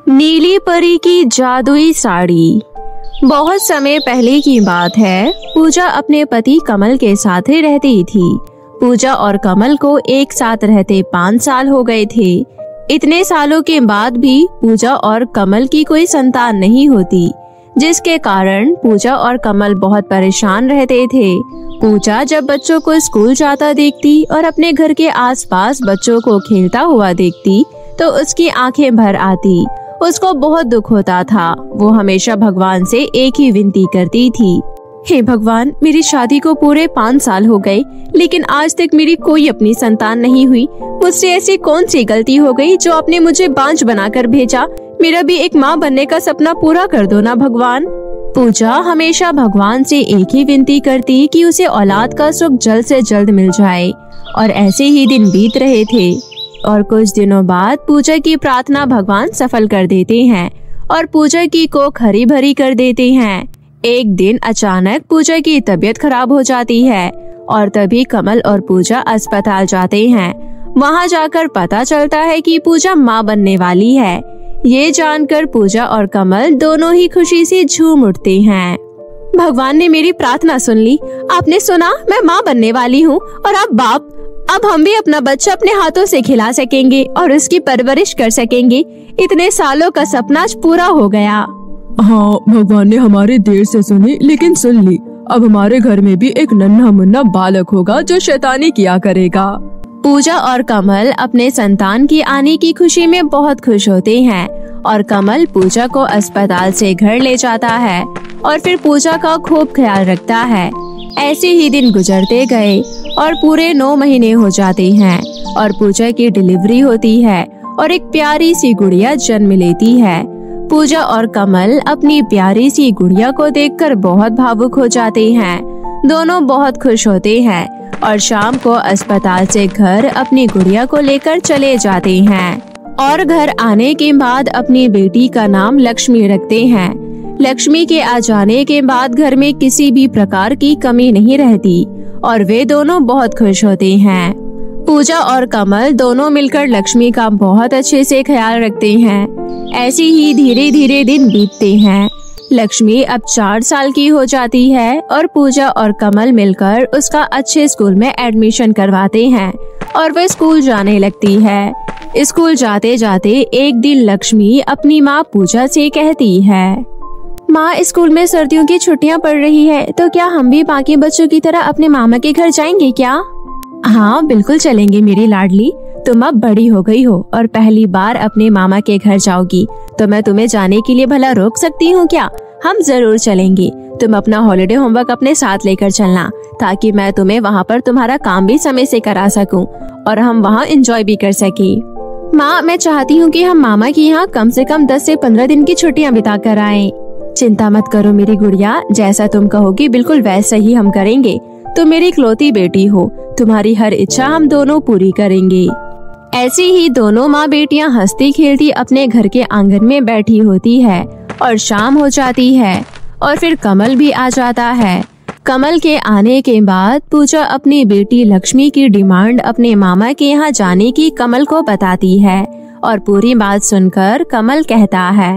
नीली परी की जादुई साड़ी। बहुत समय पहले की बात है। पूजा अपने पति कमल के साथ ही रहती थी। पूजा और कमल को एक साथ रहते 5 साल हो गए थे। इतने सालों के बाद भी पूजा और कमल की कोई संतान नहीं होती, जिसके कारण पूजा और कमल बहुत परेशान रहते थे। पूजा जब बच्चों को स्कूल जाता देखती और अपने घर के आसपास बच्चों को खेलता हुआ देखती तो उसकी आंखें भर आती। उसको बहुत दुख होता था। वो हमेशा भगवान से एक ही विनती करती थी, हे भगवान, मेरी शादी को पूरे 5 साल हो गए, लेकिन आज तक मेरी कोई अपनी संतान नहीं हुई। मुझसे ऐसी कौन सी गलती हो गई जो आपने मुझे बांझ बनाकर भेजा। मेरा भी एक माँ बनने का सपना पूरा कर दो ना भगवान। पूजा हमेशा भगवान से एक ही विनती करती कि उसे औलाद का सुख जल्द से जल्द मिल जाए। और ऐसे ही दिन बीत रहे थे और कुछ दिनों बाद पूजा की प्रार्थना भगवान सफल कर देते हैं और पूजा की कोख हरी भरी कर देते हैं। एक दिन अचानक पूजा की तबीयत खराब हो जाती है और तभी कमल और पूजा अस्पताल जाते हैं। वहां जाकर पता चलता है कि पूजा माँ बनने वाली है। ये जानकर पूजा और कमल दोनों ही खुशी से झूम उठते हैं। भगवान ने मेरी प्रार्थना सुन ली। आपने सुना, मैं माँ बनने वाली हूँ और अब बाप, अब हम भी अपना बच्चा अपने हाथों से खिला सकेंगे और उसकी परवरिश कर सकेंगे। इतने सालों का सपना आज पूरा हो गया। हाँ, भगवान ने हमारी देर से सुनी, लेकिन सुन ली। अब हमारे घर में भी एक नन्हा मुन्ना बालक होगा जो शैतानी किया करेगा। पूजा और कमल अपने संतान की आने की खुशी में बहुत खुश होते हैं और कमल पूजा को अस्पताल से घर ले जाता है और फिर पूजा का खूब ख्याल रखता है। ऐसे ही दिन गुजरते गए और पूरे 9 महीने हो जाते हैं और पूजा की डिलीवरी होती है और एक प्यारी सी गुड़िया जन्म लेती है। पूजा और कमल अपनी प्यारी सी गुड़िया को देखकर बहुत भावुक हो जाते हैं। दोनों बहुत खुश होते हैं और शाम को अस्पताल से घर अपनी गुड़िया को लेकर चले जाते हैं और घर आने के बाद अपनी बेटी का नाम लक्ष्मी रखते हैं। लक्ष्मी के आ जाने के बाद घर में किसी भी प्रकार की कमी नहीं रहती और वे दोनों बहुत खुश होते हैं। पूजा और कमल दोनों मिलकर लक्ष्मी का बहुत अच्छे से ख्याल रखते हैं। ऐसे ही धीरे धीरे दिन बीतते हैं। लक्ष्मी अब 4 साल की हो जाती है और पूजा और कमल मिलकर उसका अच्छे स्कूल में एडमिशन करवाते हैं और वह स्कूल जाने लगती है। स्कूल जाते जाते एक दिन लक्ष्मी अपनी माँ पूजा से कहती है, माँ, स्कूल में सर्दियों की छुट्टियाँ पड़ रही है, तो क्या हम भी बाकी बच्चों की तरह अपने मामा के घर जाएंगे क्या? हाँ, बिल्कुल चलेंगे मेरी लाडली। तुम अब बड़ी हो गई हो और पहली बार अपने मामा के घर जाओगी, तो मैं तुम्हें जाने के लिए भला रोक सकती हूँ क्या? हम जरूर चलेंगे। तुम अपना हॉलिडे होमवर्क अपने साथ लेकर चलना, ताकि मैं तुम्हें वहाँ पर तुम्हारा काम भी समय से करा सकूँ और हम वहाँ एंजॉय भी कर सके। माँ, मैं चाहती हूँ कि हम मामा के यहाँ कम से कम 10 से 15 दिन की छुट्टियाँ बिता कर आएं। चिंता मत करो मेरी गुड़िया, जैसा तुम कहोगी बिल्कुल वैसा ही हम करेंगे। तुम मेरी इकलौती बेटी हो, तुम्हारी हर इच्छा हम दोनों पूरी करेंगे। ऐसी ही दोनों माँ बेटियाँ हंसती खेलती अपने घर के आंगन में बैठी होती है और शाम हो जाती है और फिर कमल भी आ जाता है। कमल के आने के बाद पूजा अपनी बेटी लक्ष्मी की डिमांड अपने मामा के यहाँ जाने की कमल को बताती है और पूरी बात सुनकर कमल कहता है,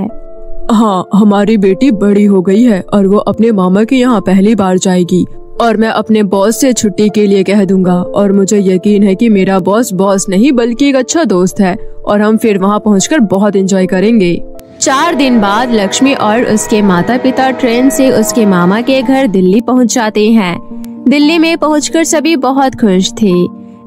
हाँ, हमारी बेटी बड़ी हो गई है और वो अपने मामा के यहाँ पहली बार जाएगी और मैं अपने बॉस से छुट्टी के लिए कह दूंगा और मुझे यकीन है कि मेरा बॉस नहीं बल्कि एक अच्छा दोस्त है और हम फिर वहाँ पहुँचकर बहुत एंजॉय करेंगे। 4 दिन बाद लक्ष्मी और उसके माता पिता ट्रेन से उसके मामा के घर दिल्ली पहुँच जाते हैं। दिल्ली में पहुँचकर सभी बहुत खुश थे।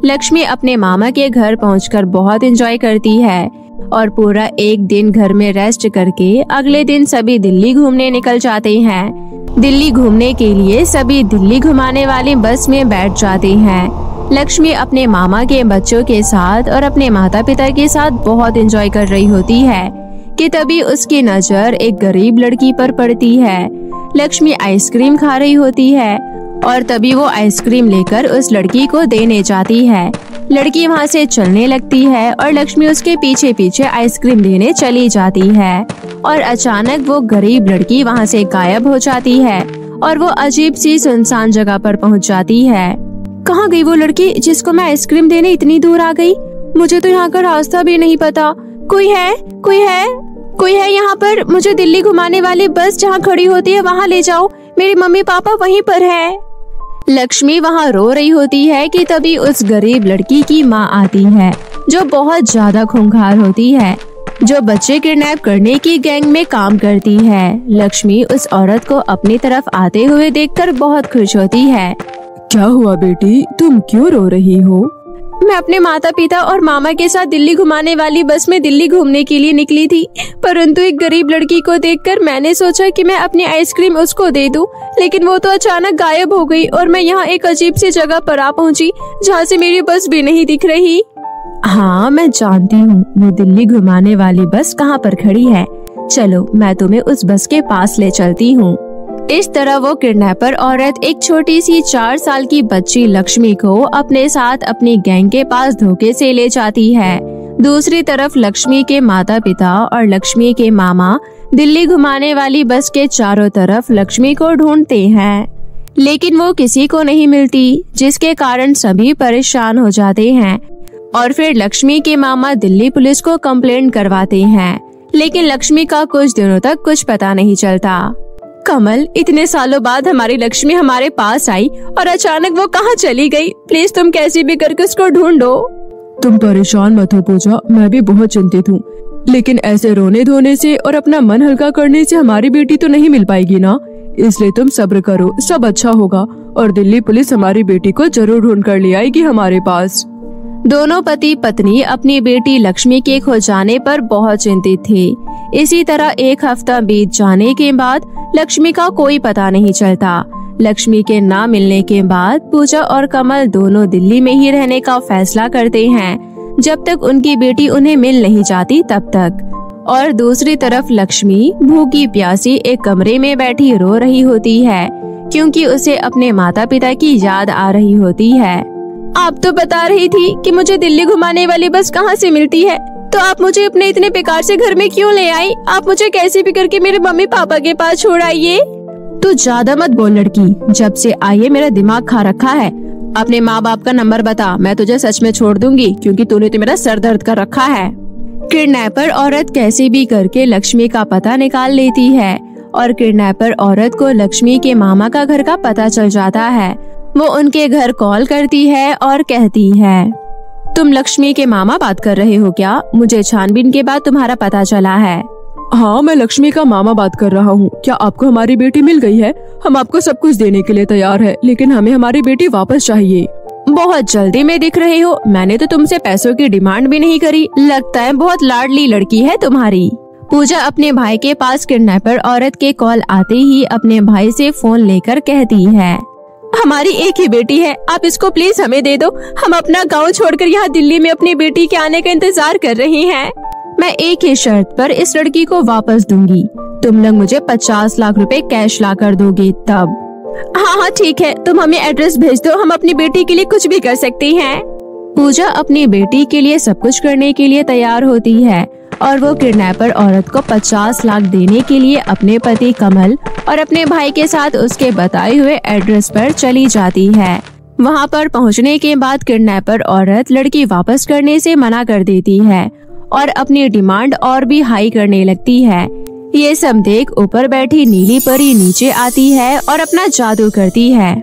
लक्ष्मी अपने मामा के घर पहुँचकर बहुत एंजॉय करती है और पूरा एक दिन घर में रेस्ट करके अगले दिन सभी दिल्ली घूमने निकल जाते हैं। दिल्ली घूमने के लिए सभी दिल्ली घुमाने वाली बस में बैठ जाते हैं। लक्ष्मी अपने मामा के बच्चों के साथ और अपने माता पिता के साथ बहुत एंजॉय कर रही होती है कि तभी उसकी नजर एक गरीब लड़की पर पड़ती है। लक्ष्मी आइसक्रीम खा रही होती है और तभी वो आइसक्रीम लेकर उस लड़की को देने जाती है। लड़की वहाँ से चलने लगती है और लक्ष्मी उसके पीछे पीछे आइसक्रीम लेने चली जाती है और अचानक वो गरीब लड़की वहाँ से गायब हो जाती है और वो अजीब सी सुनसान जगह पर पहुँच जाती है। कहाँ गई वो लड़की जिसको मैं आइसक्रीम देने इतनी दूर आ गई? मुझे तो यहाँ का रास्ता भी नहीं पता। कोई है? कोई है? कोई यहाँ पर मुझे दिल्ली घुमाने वाली बस जहाँ खड़ी होती है वहाँ ले जाओ, मेरे मम्मी पापा वहीं पर है। लक्ष्मी वहाँ रो रही होती है कि तभी उस गरीब लड़की की माँ आती है जो बहुत ज्यादा खूंखार होती है, जो बच्चे किडनैप करने की गैंग में काम करती है। लक्ष्मी उस औरत को अपनी तरफ आते हुए देखकर बहुत खुश होती है। क्या हुआ बेटी, तुम क्यों रो रही हो? मैं अपने माता पिता और मामा के साथ दिल्ली घुमाने वाली बस में दिल्ली घूमने के लिए निकली थी, परंतु एक गरीब लड़की को देखकर मैंने सोचा कि मैं अपनी आइसक्रीम उसको दे दूं, लेकिन वो तो अचानक गायब हो गई और मैं यहाँ एक अजीब सी जगह पर आ पहुँची जहाँ से मेरी बस भी नहीं दिख रही। हाँ, मैं जानती हूँ वो दिल्ली घुमाने वाली बस कहाँ पर खड़ी है। चलो मैं तुम्हें उस बस के पास ले चलती हूँ। इस तरह वो किडनैपर औरत एक छोटी सी 4 साल की बच्ची लक्ष्मी को अपने साथ अपनी गैंग के पास धोखे से ले जाती है। दूसरी तरफ लक्ष्मी के माता पिता और लक्ष्मी के मामा दिल्ली घुमाने वाली बस के चारों तरफ लक्ष्मी को ढूंढते हैं, लेकिन वो किसी को नहीं मिलती, जिसके कारण सभी परेशान हो जाते हैं। और फिर लक्ष्मी के मामा दिल्ली पुलिस को कंप्लेंट करवाते हैं, लेकिन लक्ष्मी का कुछ दिनों तक कुछ पता नहीं चलता। कमल, इतने सालों बाद हमारी लक्ष्मी हमारे पास आई और अचानक वो कहाँ चली गई? प्लीज तुम कैसे भी करके उसको ढूंढो। तुम परेशान मत हो पूजा, मैं भी बहुत चिंतित हूँ, लेकिन ऐसे रोने धोने से और अपना मन हल्का करने से हमारी बेटी तो नहीं मिल पाएगी ना, इसलिए तुम सब्र करो, सब अच्छा होगा और दिल्ली पुलिस हमारी बेटी को जरूर ढूंढ कर ले आएगी हमारे पास। दोनों पति पत्नी अपनी बेटी लक्ष्मी के खो जाने पर बहुत चिंतित थे। इसी तरह एक हफ्ता बीत जाने के बाद लक्ष्मी का कोई पता नहीं चलता। लक्ष्मी के ना मिलने के बाद पूजा और कमल दोनों दिल्ली में ही रहने का फैसला करते हैं, जब तक उनकी बेटी उन्हें मिल नहीं जाती तब तक। और दूसरी तरफ लक्ष्मी भूखी प्यासी एक कमरे में बैठी रो रही होती है, क्योंकि उसे अपने माता पिता की याद आ रही होती है। आप तो बता रही थी कि मुझे दिल्ली घुमाने वाली बस कहाँ से मिलती है, तो आप मुझे अपने इतने बेकार से घर में क्यों ले आई? आप मुझे कैसे भी करके मेरे मम्मी पापा के पास छोड़ आइए। तू ज्यादा मत बोल लड़की, जब से आई है मेरा दिमाग खा रखा है। अपने माँ बाप का नंबर बता, मैं तुझे सच में छोड़ दूंगी, क्योंकि तूने तो मेरा सर दर्द कर रखा है। किडनैपर औरत कैसे भी करके लक्ष्मी का पता निकाल लेती है और किडनैपर औरत को लक्ष्मी के मामा का घर का पता चल जाता है। वो उनके घर कॉल करती है और कहती है, तुम लक्ष्मी के मामा बात कर रहे हो क्या? मुझे छानबीन के बाद तुम्हारा पता चला है। हाँ, मैं लक्ष्मी का मामा बात कर रहा हूँ। क्या आपको हमारी बेटी मिल गई है? हम आपको सब कुछ देने के लिए तैयार है, लेकिन हमें हमारी बेटी वापस चाहिए। बहुत जल्दी में दिख रहे हो, मैंने तो तुमसे पैसों की डिमांड भी नहीं करी। लगता है बहुत लाडली लड़की है तुम्हारी। पूजा अपने भाई के पास किडनैपर औरत के कॉल आते ही अपने भाई से फोन लेकर कहती है, हमारी एक ही बेटी है, आप इसको प्लीज हमें दे दो। हम अपना गांव छोड़कर यहाँ दिल्ली में अपनी बेटी के आने का इंतजार कर रहे हैं। मैं एक ही शर्त पर इस लड़की को वापस दूंगी, तुम लोग मुझे 50 लाख रुपए कैश ला कर दोगे तब। हाँ ठीक है, तुम हमें एड्रेस भेज दो, हम अपनी बेटी के लिए कुछ भी कर सकती हैं। पूजा अपनी बेटी के लिए सब कुछ करने के लिए तैयार होती है और वो किडनैपर औरत को 50 लाख देने के लिए अपने पति कमल और अपने भाई के साथ उसके बताए हुए एड्रेस पर चली जाती है। वहाँ पर पहुँचने के बाद किडनैपर औरत लड़की वापस करने से मना कर देती है और अपनी डिमांड और भी हाई करने लगती है। ये सब देख ऊपर बैठी नीली परी नीचे आती है और अपना जादू करती है।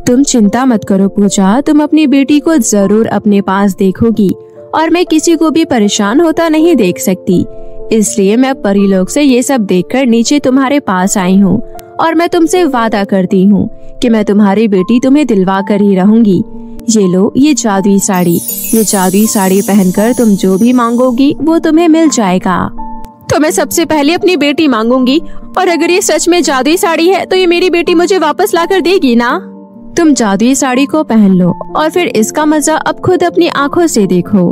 तुम चिंता मत करो पूजा, तुम अपनी बेटी को जरूर अपने पास देखोगी और मैं किसी को भी परेशान होता नहीं देख सकती, इसलिए मैं परी लोग से ये सब देखकर नीचे तुम्हारे पास आई हूँ और मैं तुमसे वादा करती हूँ कि मैं तुम्हारी बेटी तुम्हें दिलवा कर ही रहूंगी। ये लो, ये जादुई साड़ी, ये जादुई साड़ी पहनकर तुम जो भी मांगोगी वो तुम्हें मिल जाएगा। तो मैं सबसे पहले अपनी बेटी मांगूंगी, और अगर ये सच में जादुई साड़ी है तो ये मेरी बेटी मुझे वापस ला कर देगी ना? तुम जादुई साड़ी को पहन लो और फिर इसका मजा अब खुद अपनी आँखों से देखो।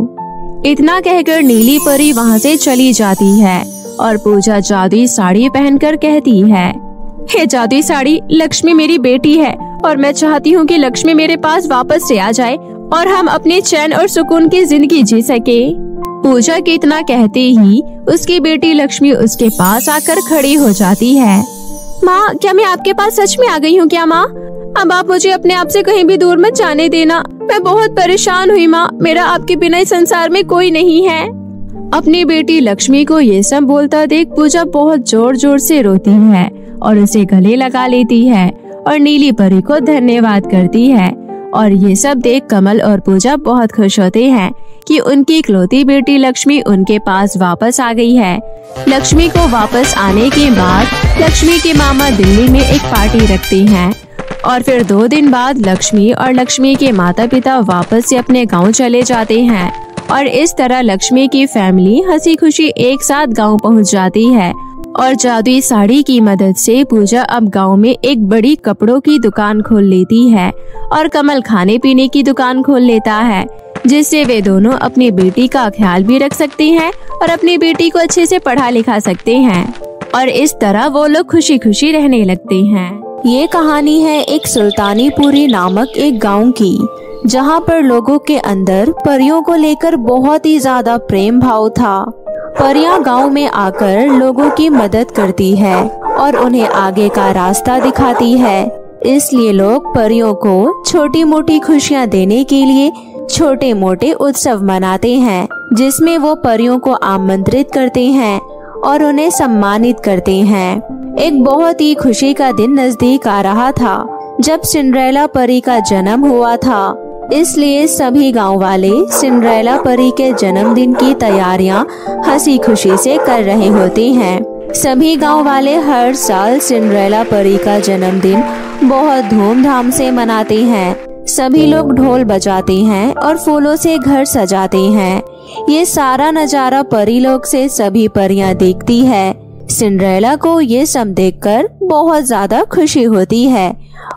इतना कहकर नीली परी वहाँ से चली जाती है और पूजा जादुई साड़ी पहनकर कहती है, हे जादुई साड़ी, लक्ष्मी मेरी बेटी है और मैं चाहती हूँ कि लक्ष्मी मेरे पास वापस से आ जाए और हम अपने चैन और सुकून की जिंदगी जी सके। पूजा के इतना कहते ही उसकी बेटी लक्ष्मी उसके पास आकर खड़ी हो जाती है। माँ, क्या मैं आपके पास सच में आ गई हूँ क्या माँ? अब आप मुझे अपने आप से कहीं भी दूर मत जाने देना, मैं बहुत परेशान हुई माँ, मेरा आपके बिना इस संसार में कोई नहीं है। अपनी बेटी लक्ष्मी को ये सब बोलता देख पूजा बहुत जोर जोर से रोती है और उसे गले लगा लेती है और नीली परी को धन्यवाद करती है। और ये सब देख कमल और पूजा बहुत खुश होते हैं कि उनकी इकलौती बेटी लक्ष्मी उनके पास वापस आ गई है। लक्ष्मी को वापस आने के बाद लक्ष्मी के मामा दिल्ली में एक पार्टी रखते हैं और फिर 2 दिन बाद लक्ष्मी और लक्ष्मी के माता पिता वापस से अपने गांव चले जाते हैं और इस तरह लक्ष्मी की फैमिली हंसी खुशी एक साथ गांव पहुंच जाती है। और जादुई साड़ी की मदद से पूजा अब गांव में एक बड़ी कपड़ों की दुकान खोल लेती है और कमल खाने पीने की दुकान खोल लेता है, जिससे वे दोनों अपनी बेटी का ख्याल भी रख सकते हैं और अपनी बेटी को अच्छे से पढ़ा लिखा सकते हैं। और इस तरह वो लोग खुशी खुशी रहने लगते हैं। ये कहानी है एक सुल्तानीपुरी नामक एक गांव की, जहां पर लोगों के अंदर परियों को लेकर बहुत ही ज्यादा प्रेम भाव था। परियां गांव में आकर लोगों की मदद करती है और उन्हें आगे का रास्ता दिखाती है। इसलिए लोग परियों को छोटी मोटी खुशियां देने के लिए छोटे मोटे उत्सव मनाते हैं, जिसमें वो परियों को आमंत्रित करते हैं और उन्हें सम्मानित करते हैं। एक बहुत ही खुशी का दिन नजदीक आ रहा था जब सिंड्रेला परी का जन्म हुआ था। इसलिए सभी गांव वाले सिंड्रेला परी के जन्मदिन की तैयारियां हंसी खुशी से कर रहे होते हैं। सभी गांव वाले हर साल सिंड्रेला परी का जन्मदिन बहुत धूमधाम से मनाते हैं। सभी लोग ढोल बजाते हैं और फूलों से घर सजाते हैं। ये सारा नजारा परी लोग से सभी परियां देखती है। सिंड्रेला को ये सब देखकर बहुत ज्यादा खुशी होती है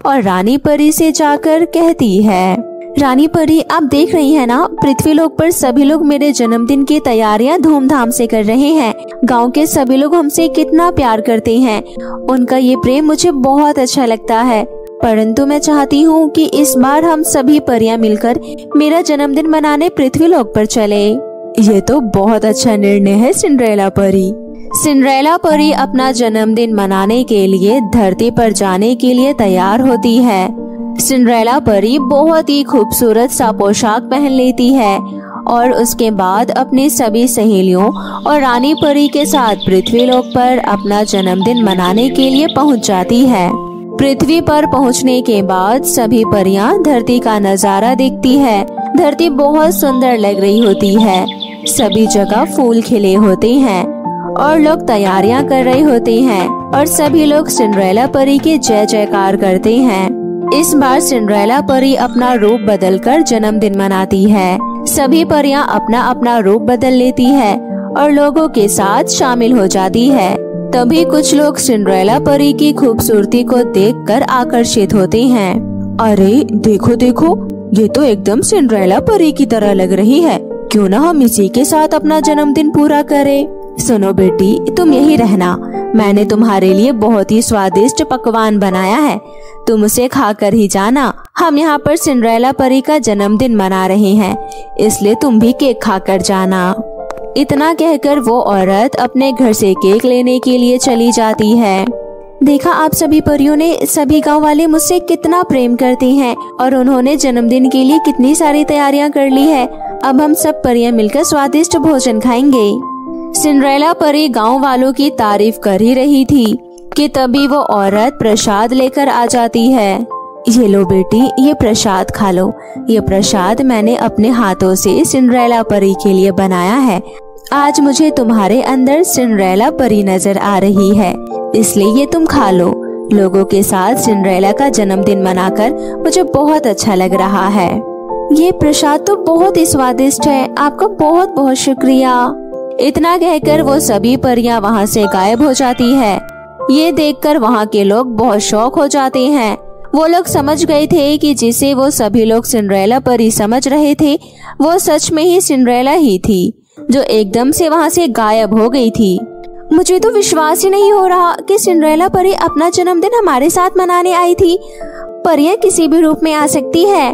और रानी परी से जाकर कहती है, रानी परी, आप देख रही हैं ना, पृथ्वीलोक पर सभी लोग मेरे जन्मदिन की तैयारियां धूमधाम से कर रहे हैं। गांव के सभी लोग हमसे कितना प्यार करते हैं। उनका ये प्रेम मुझे बहुत अच्छा लगता है। परंतु मैं चाहती हूँ कि इस बार हम सभी परियां मिलकर मेरा जन्मदिन मनाने पृथ्वीलोक पर चले। ये तो बहुत अच्छा निर्णय है सिंड्रेला परी। सिंड्रेला परी अपना जन्मदिन मनाने के लिए धरती पर जाने के लिए तैयार होती है। सिंड्रेला परी बहुत ही खूबसूरत सा पोशाक पहन लेती है और उसके बाद अपनी सभी सहेलियों और रानी परी के साथ पृथ्वीलोक पर अपना जन्मदिन मनाने के लिए पहुंच जाती है। पृथ्वी पर पहुंचने के बाद सभी परियां धरती का नजारा देखती है। धरती बहुत सुंदर लग रही होती है। सभी जगह फूल खिले होते हैं और लोग तैयारियां कर रहे होते हैं और सभी लोग सिंड्रेला परी के जय जयकार करते हैं। इस बार सिंड्रेला परी अपना रूप बदलकर जन्मदिन मनाती है। सभी परियां अपना अपना रूप बदल लेती है और लोगों के साथ शामिल हो जाती है। तभी कुछ लोग सिंड्रेला परी की खूबसूरती को देखकर आकर्षित होते हैं। अरे देखो देखो, ये तो एकदम सिंड्रेला परी की तरह लग रही है। क्यों ना हम इसी के साथ अपना जन्मदिन पूरा करें। सुनो बेटी, तुम यही रहना। मैंने तुम्हारे लिए बहुत ही स्वादिष्ट पकवान बनाया है, तुम उसे खाकर ही जाना। हम यहाँ पर सिंड्रेला परी का जन्मदिन मना रहे हैं, इसलिए तुम भी केक खाकर जाना। इतना कहकर वो औरत अपने घर से केक लेने के लिए चली जाती है। देखा आप सभी परियों ने, सभी गांव वाले मुझसे कितना प्रेम करते हैं और उन्होंने जन्मदिन के लिए कितनी सारी तैयारियां कर ली है। अब हम सब परियां मिलकर स्वादिष्ट भोजन खाएंगे। सिंड्रेला परी गांव वालों की तारीफ कर ही रही थी कि तभी वो औरत प्रसाद लेकर आ जाती है। ये लो बेटी, ये प्रसाद खा लो। ये प्रसाद मैंने अपने हाथों से सिंड्रेला परी के लिए बनाया है। आज मुझे तुम्हारे अंदर सिंड्रेला परी नजर आ रही है, इसलिए ये तुम खा लो। लोगों के साथ सिंड्रेला का जन्मदिन मनाकर मुझे बहुत अच्छा लग रहा है। ये प्रसाद तो बहुत ही स्वादिष्ट है, आपका बहुत बहुत शुक्रिया। इतना कहकर वो सभी परियां वहाँ से गायब हो जाती है। ये देखकर वहाँ के लोग बहुत शौक हो जाते हैं। वो लोग समझ गए थे कि जिसे वो सभी लोग सिंड्रेला परी समझ रहे थे, वो सच में ही सिंड्रेला ही थी, जो एकदम से वहाँ से गायब हो गई थी। मुझे तो विश्वास ही नहीं हो रहा कि सिंड्रेला परी अपना जन्मदिन हमारे साथ मनाने आई थी। परियां किसी भी रूप में आ सकती है।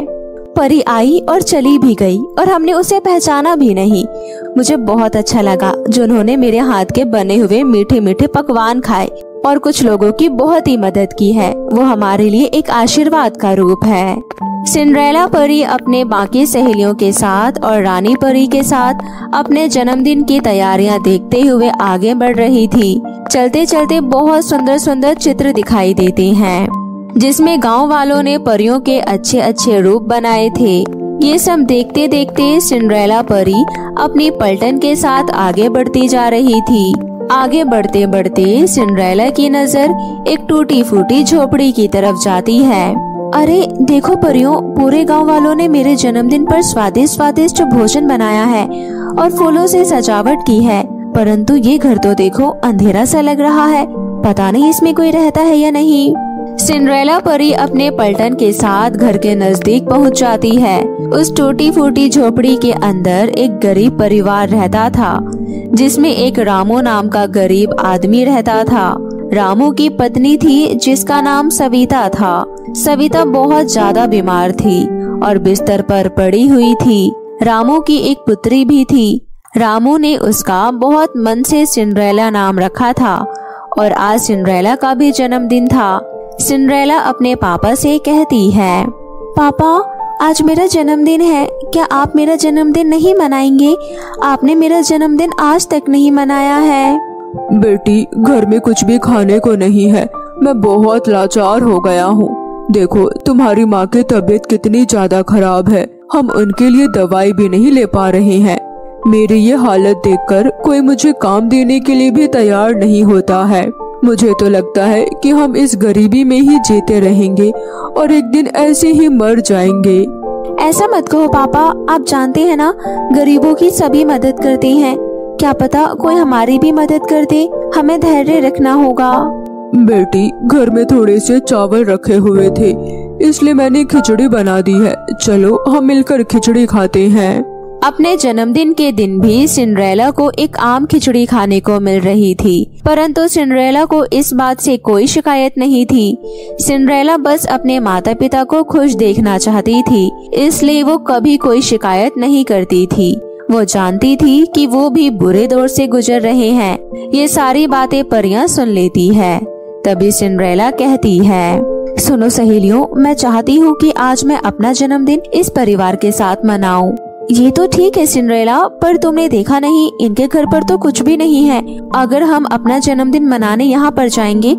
परी आई और चली भी गई और हमने उसे पहचाना भी नहीं। मुझे बहुत अच्छा लगा जो उन्होंने मेरे हाथ के बने हुए मीठे मीठे पकवान खाए। और कुछ लोगों की बहुत ही मदद की है। वो हमारे लिए एक आशीर्वाद का रूप है। सिंड्रेला परी अपने बाकी सहेलियों के साथ और रानी परी के साथ अपने जन्मदिन की तैयारियां देखते हुए आगे बढ़ रही थी। चलते चलते बहुत सुंदर सुंदर चित्र दिखाई देते हैं, जिसमें गांव वालों ने परियों के अच्छे अच्छे रूप बनाए थे। ये सब देखते देखते सिंड्रेला परी अपनी पलटन के साथ आगे बढ़ती जा रही थी। आगे बढ़ते बढ़ते सिंड्रेला की नजर एक टूटी फूटी झोपड़ी की तरफ जाती है। अरे देखो परियों, पूरे गांव वालों ने मेरे जन्मदिन पर स्वादिष्ट स्वादिष्ट भोजन बनाया है और फूलों से सजावट की है, परंतु ये घर तो देखो अंधेरा सा लग रहा है। पता नहीं इसमें कोई रहता है या नहीं। सिंड्रेला परी अपने पलटन के साथ घर के नजदीक पहुंच जाती है। उस टूटी फूटी झोपड़ी के अंदर एक गरीब परिवार रहता था, जिसमें एक रामू नाम का गरीब आदमी रहता था। रामू की पत्नी थी जिसका नाम सविता था। सविता बहुत ज्यादा बीमार थी और बिस्तर पर पड़ी हुई थी। रामू की एक पुत्री भी थी। रामू ने उसका बहुत मन से सिंड्रेला नाम रखा था और आज सिंड्रेला का भी जन्मदिन था। सिंड्रेला अपने पापा से कहती है, पापा आज मेरा जन्मदिन है, क्या आप मेरा जन्मदिन नहीं मनाएंगे? आपने मेरा जन्मदिन आज तक नहीं मनाया है। बेटी, घर में कुछ भी खाने को नहीं है, मैं बहुत लाचार हो गया हूँ। देखो तुम्हारी माँ की तबीयत कितनी ज्यादा खराब है, हम उनके लिए दवाई भी नहीं ले पा रहे हैं। मेरी ये हालत देखकर कोई मुझे काम देने के लिए भी तैयार नहीं होता है। मुझे तो लगता है कि हम इस गरीबी में ही जीते रहेंगे और एक दिन ऐसे ही मर जाएंगे। ऐसा मत कहो पापा, आप जानते हैं ना गरीबों की सभी मदद करते हैं। क्या पता कोई हमारी भी मदद कर दे, हमें धैर्य रखना होगा। बेटी, घर में थोड़े से चावल रखे हुए थे, इसलिए मैंने खिचड़ी बना दी है। चलो हम मिलकर खिचड़ी खाते हैं। अपने जन्मदिन के दिन भी सिंड्रेला को एक आम खिचड़ी खाने को मिल रही थी, परंतु सिंड्रेला को इस बात से कोई शिकायत नहीं थी। सिंड्रेला बस अपने माता पिता को खुश देखना चाहती थी, इसलिए वो कभी कोई शिकायत नहीं करती थी। वो जानती थी कि वो भी बुरे दौर से गुजर रहे हैं। ये सारी बातें परियां सुन लेती है। तभी सिंड्रेला कहती है, सुनो सहेलियों, मैं चाहती हूँ कि आज मैं अपना जन्मदिन इस परिवार के साथ मनाऊं। ये तो ठीक है सिंड्रेला, पर तुमने देखा नहीं इनके घर पर तो कुछ भी नहीं है। अगर हम अपना जन्मदिन मनाने यहाँ पर जाएंगे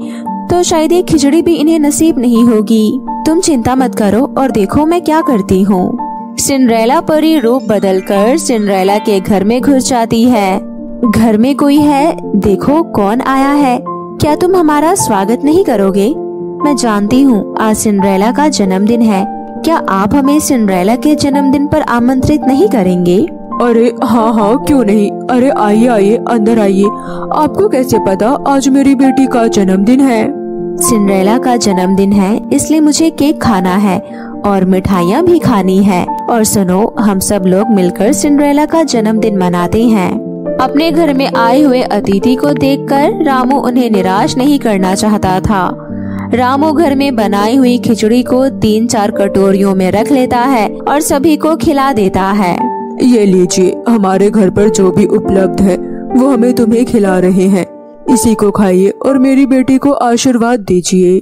तो शायद ये खिचड़ी भी इन्हें नसीब नहीं होगी। तुम चिंता मत करो और देखो मैं क्या करती हूँ। सिंड्रेला परी रूप बदलकर सिंड्रेला के घर में घुस जाती है। घर में कोई है, देखो कौन आया है। क्या तुम हमारा स्वागत नहीं करोगे? मैं जानती हूँ आज सिंड्रेला का जन्मदिन है, क्या आप हमें सिंड्रेला के जन्मदिन पर आमंत्रित नहीं करेंगे? अरे हाँ, क्यों नहीं। अरे आइए आइए, अंदर आइए। आपको कैसे पता आज मेरी बेटी का जन्मदिन है? सिंड्रेला का जन्मदिन है, इसलिए मुझे केक खाना है और मिठाइयाँ भी खानी है। और सुनो, हम सब लोग मिलकर सिंड्रेला का जन्मदिन मनाते हैं। अपने घर में आए हुए अतिथि को देखकर रामू उन्हें निराश नहीं करना चाहता था। रामू घर में बनाई हुई खिचड़ी को 3-4 कटोरियों में रख लेता है और सभी को खिला देता है। ये लीजिए, हमारे घर पर जो भी उपलब्ध है वो हमें तुम्हें खिला रहे हैं। इसी को खाइए और मेरी बेटी को आशीर्वाद दीजिए।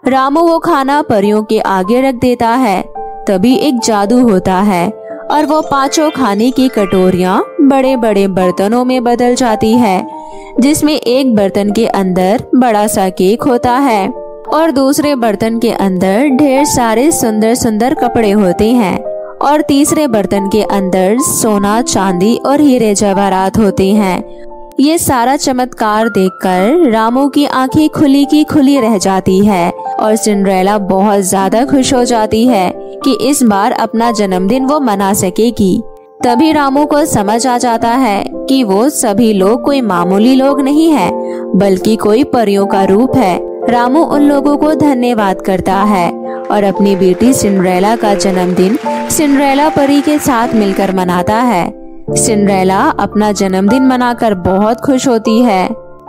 रामू वो खाना परियों के आगे रख देता है। तभी एक जादू होता है और वो 5 खाने की कटोरियाँ बड़े बड़े बर्तनों में बदल जाती है, जिसमें एक बर्तन के अंदर बड़ा सा केक होता है और दूसरे बर्तन के अंदर ढेर सारे सुंदर सुंदर कपड़े होते हैं और तीसरे बर्तन के अंदर सोना, चांदी और हीरे जवाहरात होते हैं। ये सारा चमत्कार देखकर रामू की आंखें खुली की खुली रह जाती है और सिंड्रेला बहुत ज्यादा खुश हो जाती है कि इस बार अपना जन्मदिन वो मना सकेगी। तभी रामू को समझ आ जाता है कि वो सभी लोग कोई मामूली लोग नहीं है, बल्कि कोई परियों का रूप है। रामू उन लोगों को धन्यवाद करता है और अपनी बेटी सिंड्रेला का जन्मदिन सिंड्रेला परी के साथ मिलकर मनाता है। सिंड्रेला अपना जन्मदिन मनाकर बहुत खुश होती है।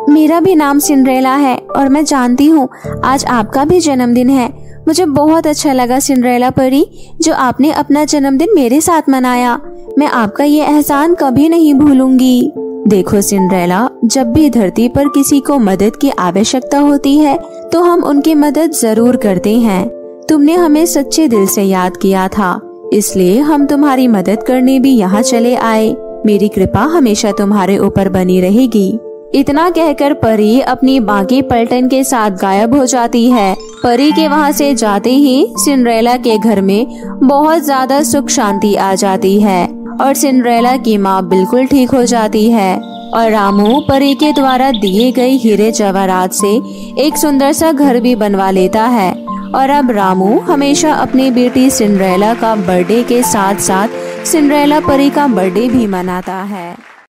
मेरा भी नाम सिंड्रेला है और मैं जानती हूँ आज आपका भी जन्मदिन है। मुझे बहुत अच्छा लगा सिंड्रेला परी, जो आपने अपना जन्मदिन मेरे साथ मनाया। मैं आपका ये एहसान कभी नहीं भूलूंगी। देखो सिंड्रेला, जब भी धरती पर किसी को मदद की आवश्यकता होती है तो हम उनकी मदद जरूर करते हैं। तुमने हमें सच्चे दिल से याद किया था, इसलिए हम तुम्हारी मदद करने भी यहाँ चले आए। मेरी कृपा हमेशा तुम्हारे ऊपर बनी रहेगी। इतना कहकर परी अपनी बाकी पलटन के साथ गायब हो जाती है। परी के वहाँ से जाते ही सिंड्रेला के घर में बहुत ज्यादा सुख शांति आ जाती है और सिंड्रेला की माँ बिल्कुल ठीक हो जाती है और रामू परी के द्वारा दिए गए हीरे जवाहरात से एक सुंदर सा घर भी बनवा लेता है। और अब रामू हमेशा अपनी बेटी सिंड्रेला का बर्थडे के साथ साथ सिंड्रेला परी का बर्थडे भी मनाता है।